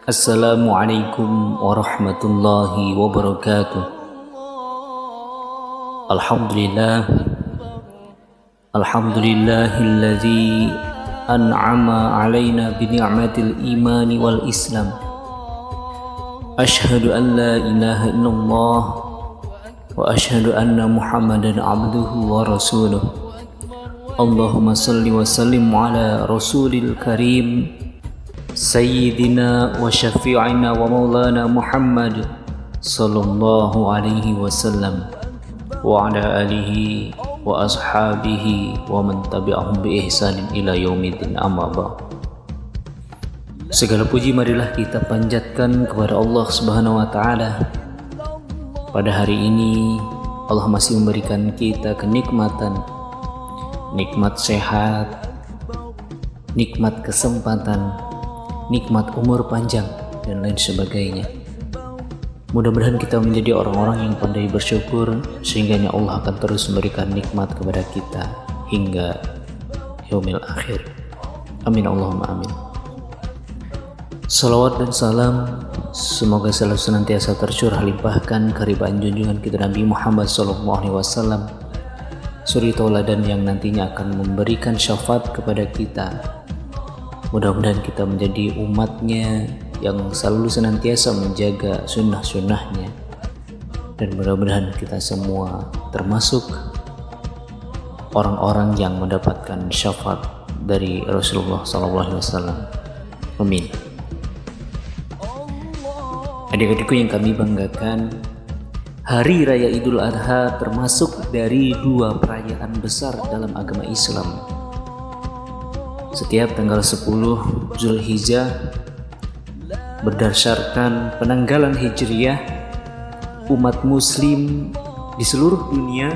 Assalamualaikum warahmatullahi wabarakatuh. Alhamdulillahilladzi an'ama alaina bi ni'matil imani wal islam. Ashhadu an la ilaha illallah wa ashhadu anna Muhammadan abduhu wa rasuluh. Allahumma salli wa sallim ala rasulil karim Sayyidina wa syafi'ina wa maulana Muhammad sallallahu alaihi wasallam wa ala alihi wa ashabihi wa man tabi'ahum bi ihsanin ila yaumiddin, amma ba'd. Segala puji marilah kita panjatkan kepada Allah Subhanahu wa taala. Pada hari ini Allah masih memberikan kita kenikmatan, nikmat sehat, nikmat kesempatan, nikmat umur panjang, dan lain sebagainya. Mudah-mudahan kita menjadi orang-orang yang pandai bersyukur, sehingga Allah akan terus memberikan nikmat kepada kita hingga yaumil akhir. Amin Allahumma amin. Salawat dan salam semoga selalu senantiasa tercurah limpahkan kehadiran junjungan kita Nabi Muhammad SAW, suri tauladan yang nantinya akan memberikan syafaat kepada kita. Mudah-mudahan kita menjadi umatnya yang selalu senantiasa menjaga sunnah-sunnahnya, dan mudah-mudahan kita semua termasuk orang-orang yang mendapatkan syafaat dari Rasulullah SAW. Amin. Adik-adikku yang kami banggakan, Hari Raya Idul Adha termasuk dari dua perayaan besar dalam agama Islam. Setiap tanggal 10 Zulhijjah, berdasarkan penanggalan Hijriyah, umat muslim di seluruh dunia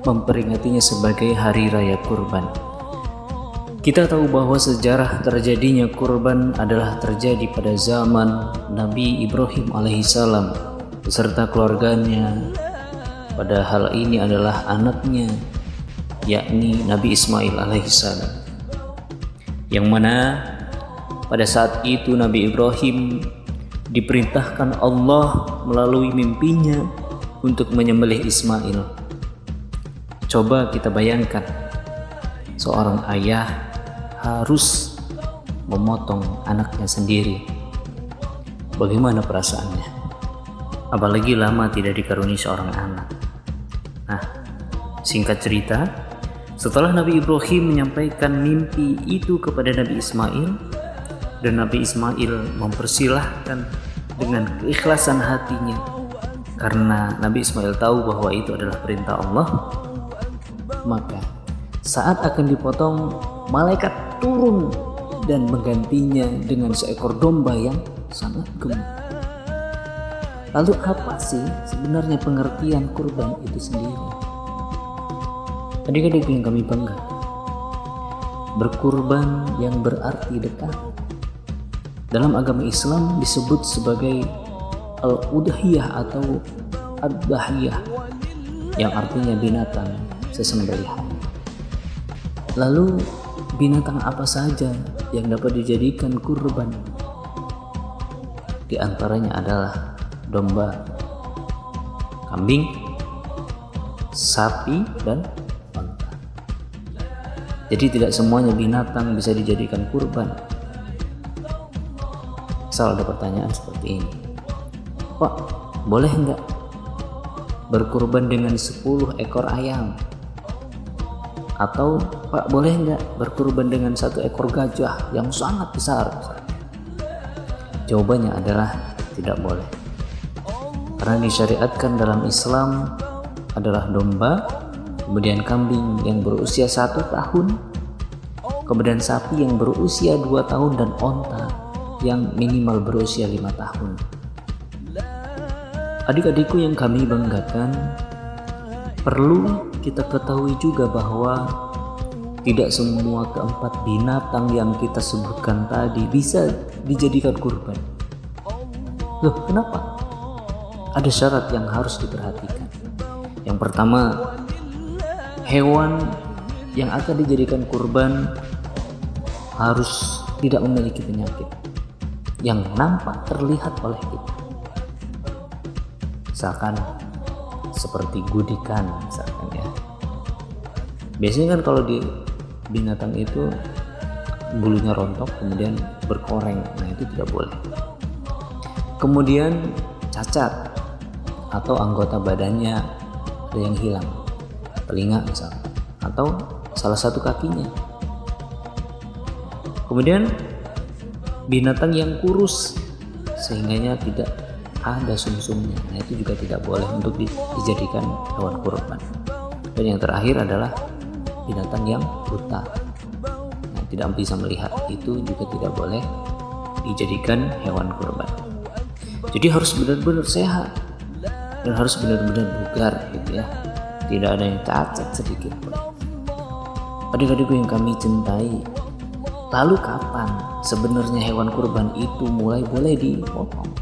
memperingatinya sebagai Hari Raya Kurban. Kita tahu bahwa sejarah terjadinya kurban adalah terjadi pada zaman Nabi Ibrahim alaihissalam beserta keluarganya. Pada hal ini adalah anaknya, yakni Nabi Ismail alaihissalam, yang mana pada saat itu Nabi Ibrahim diperintahkan Allah melalui mimpinya untuk menyembelih Ismail. Coba kita bayangkan, seorang ayah harus memotong anaknya sendiri. Bagaimana perasaannya? Apalagi lama tidak dikaruniai seorang anak. Nah, singkat cerita, setelah Nabi Ibrahim menyampaikan mimpi itu kepada Nabi Ismail, dan Nabi Ismail mempersilahkan dengan keikhlasan hatinya, karena Nabi Ismail tahu bahwa itu adalah perintah Allah, maka saat akan dipotong, malaikat turun dan menggantinya dengan seekor domba yang sangat gemuk. Lalu apa sih sebenarnya pengertian kurban itu sendiri? Adik-adik yang kami banggakan, berkurban yang berarti dekat dalam agama Islam disebut sebagai al-udhiyah atau ad-dahiyah, yang artinya binatang sesembelihan. Lalu binatang apa saja yang dapat dijadikan kurban? Di antaranya adalah domba, kambing, sapi, dan unta. Jadi tidak semuanya binatang bisa dijadikan kurban. Asal ada pertanyaan seperti ini, Pak, boleh nggak berkurban dengan 10 ekor ayam? Atau Pak, boleh nggak berkurban dengan 1 ekor gajah yang sangat besar? Jawabannya adalah tidak boleh. Karena disyariatkan dalam Islam adalah domba, kemudian kambing yang berusia 1 tahun, kemudian sapi yang berusia 2 tahun, dan onta yang minimal berusia 5 tahun. Adik-adikku yang kami banggakan, perlu kita ketahui juga bahwa tidak semua keempat binatang yang kita sebutkan tadi bisa dijadikan kurban. Loh, kenapa? Ada syarat yang harus diperhatikan. Yang pertama, hewan yang akan dijadikan kurban harus tidak memiliki penyakit yang nampak terlihat oleh kita. Misalkan seperti gudikan misalkan ya. Biasanya kan kalau di binatang itu bulunya rontok kemudian berkoreng, nah itu tidak boleh. Kemudian cacat atau anggota badannya ada yang hilang, telinga misalkan, atau salah satu kakinya. Kemudian binatang yang kurus sehingganya tidak ada sumsumnya, nah itu juga tidak boleh untuk dijadikan hewan kurban. Dan yang terakhir adalah binatang yang buta, nah, tidak bisa melihat, itu juga tidak boleh dijadikan hewan kurban. Jadi harus benar-benar sehat dan harus benar-benar bugar gitu ya, tidak ada yang cacat sedikit pun. Adik-adikku yang kami cintai, lalu kapan sebenarnya hewan kurban itu mulai boleh dipotong?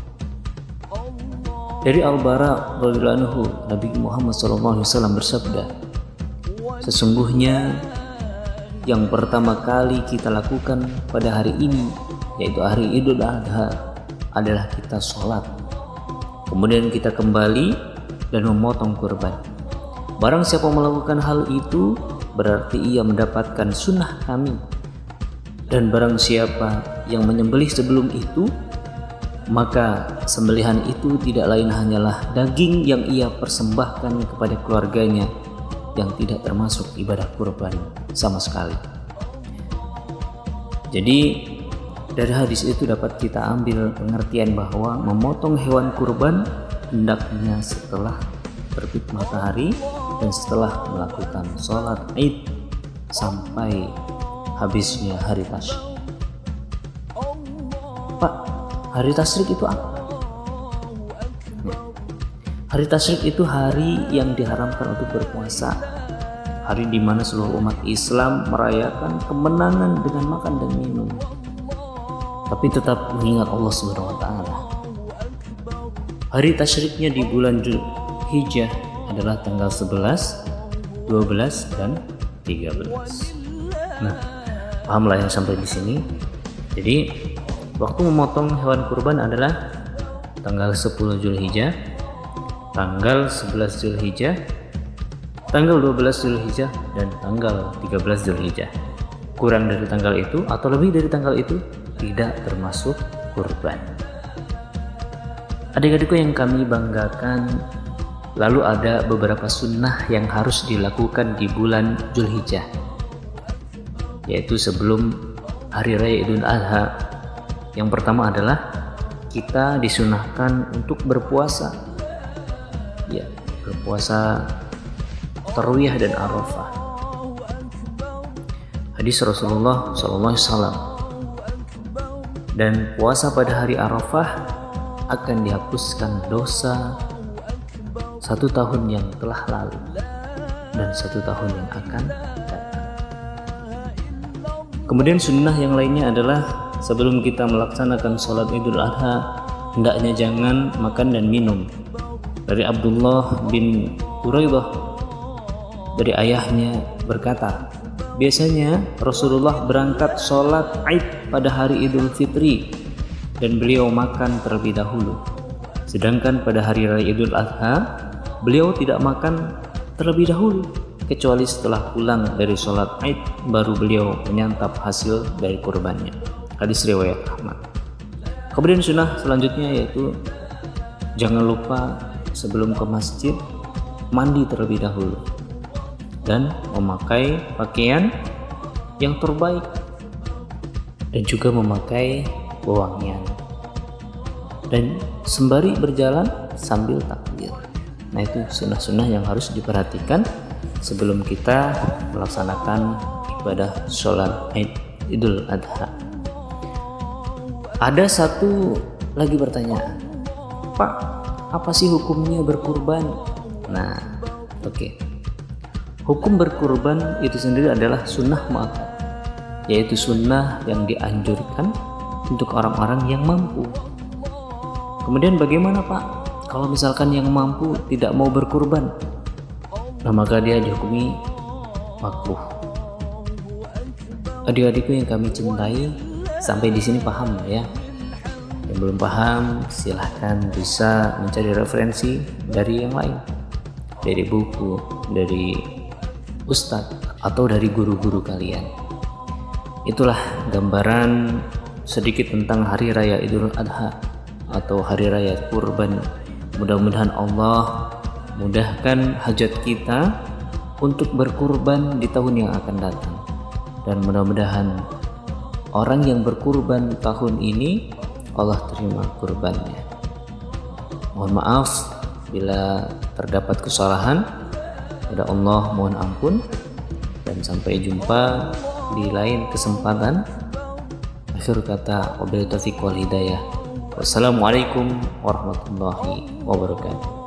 Dari Al-Bara radhiyallahu anhu, Nabi Muhammad SAW bersabda, sesungguhnya yang pertama kali kita lakukan pada hari ini, yaitu hari Idul Adha, adalah kita sholat. Kemudian kita kembali dan memotong kurban. Barang siapa melakukan hal itu, berarti ia mendapatkan sunnah kami. Dan barang siapa yang menyembelih sebelum itu, maka sembelihan itu tidak lain hanyalah daging yang ia persembahkan kepada keluarganya, yang tidak termasuk ibadah kurban sama sekali. Jadi dari hadis itu dapat kita ambil pengertian bahwa memotong hewan kurban hendaknya setelah terbit matahari dan setelah melakukan sholat Id sampai habisnya hari tasyrik. Pak, hari tasyrik itu apa? Hari tasyrik itu hari yang diharamkan untuk berpuasa, hari di mana seluruh umat Islam merayakan kemenangan dengan makan dan minum, tapi tetap mengingat Allah Subhanahu wa Ta'ala. Hari tasyriknya di bulan Dzulhijjah adalah tanggal 11, 12 dan 13. Nah, pahamlah yang sampai di sini. Jadi waktu memotong hewan kurban adalah tanggal 10 Dzulhijjah, tanggal 11 Dzulhijjah, tanggal 12 Dzulhijjah, dan tanggal 13 Dzulhijjah. Kurang dari tanggal itu atau lebih dari tanggal itu tidak termasuk kurban. Adik-adikku yang kami banggakan, lalu ada beberapa sunnah yang harus dilakukan di bulan Dzulhijjah, yaitu sebelum hari raya Idul Adha. Yang pertama adalah kita disunahkan untuk berpuasa, ya, berpuasa Tarwiyah dan Arafah. Hadis Rasulullah SAW. Dan puasa pada hari Arafah akan dihapuskan dosa 1 tahun yang telah lalu dan 1 tahun yang akan datang. Kemudian sunnah yang lainnya adalah sebelum kita melaksanakan sholat Idul Adha, hendaknya jangan makan dan minum. Dari Abdullah bin Quraidah, dari ayahnya berkata, biasanya Rasulullah berangkat sholat Id pada hari Idul Fitri dan beliau makan terlebih dahulu. Sedangkan pada hari raya Idul Adha, beliau tidak makan terlebih dahulu, kecuali setelah pulang dari sholat Id baru beliau menyantap hasil dari kurbannya. Hadis riwayat Ahmad. Kemudian sunnah selanjutnya yaitu jangan lupa sebelum ke masjid mandi terlebih dahulu dan memakai pakaian yang terbaik dan juga memakai wewangian dan sembari berjalan sambil takbir. Nah, itu sunnah-sunnah yang harus diperhatikan sebelum kita melaksanakan ibadah sholat Idul Adha. Ada satu lagi pertanyaan, Pak, apa sih hukumnya berkurban? Nah, oke. Hukum berkurban itu sendiri adalah sunnah muakkad, yaitu sunnah yang dianjurkan untuk orang-orang yang mampu. Kemudian bagaimana, Pak, kalau misalkan yang mampu tidak mau berkurban? Nah, maka dia dihukumi makruh. Adik-adikku yang kami cintai, Sampai di sini paham ya? Yang belum paham silahkan bisa mencari referensi dari yang lain, dari buku, dari ustadz, atau dari guru-guru kalian. Itulah gambaran sedikit tentang hari raya Idul Adha atau hari raya kurban. Mudah-mudahan Allah mudahkan hajat kita untuk berkurban di tahun yang akan datang, dan mudah-mudahan orang yang berkurban tahun ini Allah terima kurbannya. Mohon maaf bila terdapat kesalahan, pada Allah mohon ampun, dan sampai jumpa di lain kesempatan. Akhir kata, wabillahi taufiq wal hidayah. Wassalamualaikum warahmatullahi wabarakatuh.